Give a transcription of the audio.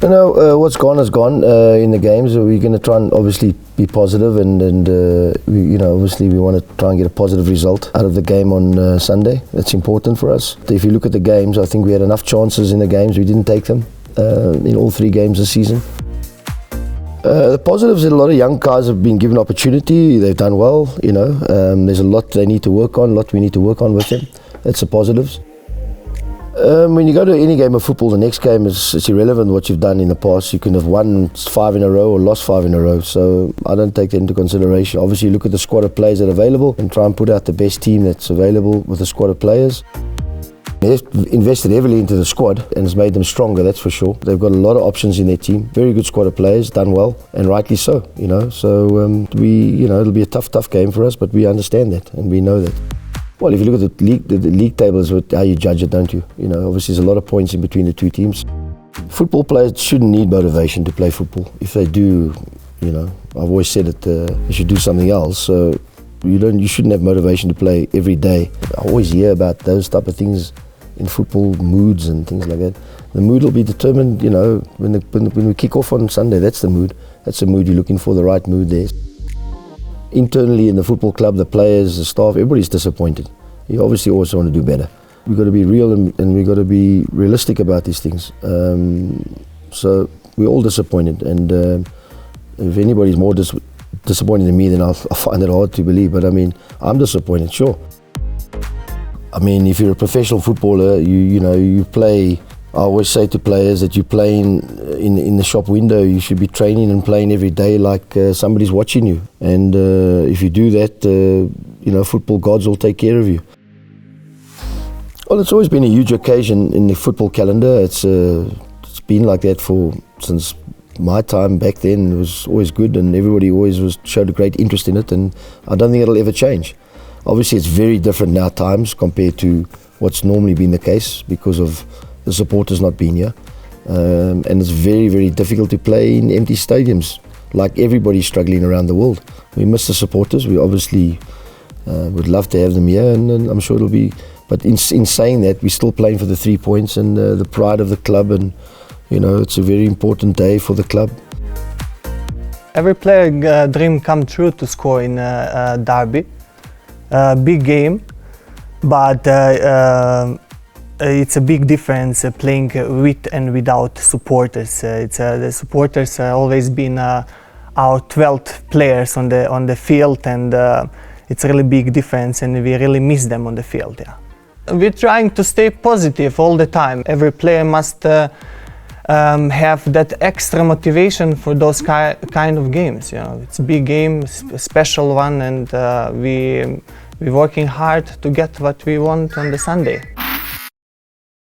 You know, what's gone is gone in the games. We're going to try and obviously be positive, and obviously we want to try and get a positive result out of the game on Sunday. That's important for us. If you look at the games, I think we had enough chances in the games. We didn't take them in all 3 games this season. The positives, a lot of young guys have been given opportunity. They've done well. There's a lot they need to work on, a lot we need to work on with them. That's the positives. When you go to any game of football, the next game it's irrelevant what you've done in the past. You can have won 5 in a row or lost 5 in a row. So I don't take that into consideration. Obviously, look at the squad of players that are available and try and put out the best team that's available with the squad of players. They've invested heavily into the squad and it's made them stronger, that's for sure. They've got a lot of options in their team. Very good squad of players, done well, and rightly so. So it'll be a tough game for us, but we understand that and we know that. Well, if you look at the league tables, how you judge it, don't you? Obviously there's a lot of points in between the 2 teams. Football players shouldn't need motivation to play football. If they do, I've always said that they should do something else. So you shouldn't have motivation to play every day. I always hear about those type of things in football, moods and things like that. The mood will be determined, when we kick off on Sunday. That's the mood. That's the mood you're looking for, the right mood there. Internally in the football club, the players, the staff, everybody's disappointed. You obviously always want to do better. We've got to be real and we've got to be realistic about these things. So we're all disappointed, and if anybody's more disappointed than me, then I'll find it hard to believe. But I'm disappointed, sure. If you're a professional footballer, you play. I always say to players that you play in the shop window. You should be training and playing every day like somebody's watching you. And if you do that, football gods will take care of you. Well, it's always been a huge occasion in the football calendar. It's been like that since my time back then. It was always good, and everybody always showed a great interest in it. And I don't think it'll ever change. Obviously, it's very different now times compared to what's normally been the case because of the supporters not being here. And it's very, very difficult to play in empty stadiums, like everybody's struggling around the world. We miss the supporters. We obviously would love to have them here, and I'm sure it'll be. But in saying that, we're still playing for the 3 points and the pride of the club, and it's a very important day for the club. Every player dream come true to score in a derby. Big game, but it's a big difference playing with and without supporters. The supporters always been our 12th players on the field, and it's a really big difference, and we really miss them on the field. Yeah. We're trying to stay positive all the time. Every player must have that extra motivation for those kind of games. It's a big game, a special one, and we're working hard to get what we want on the Sunday.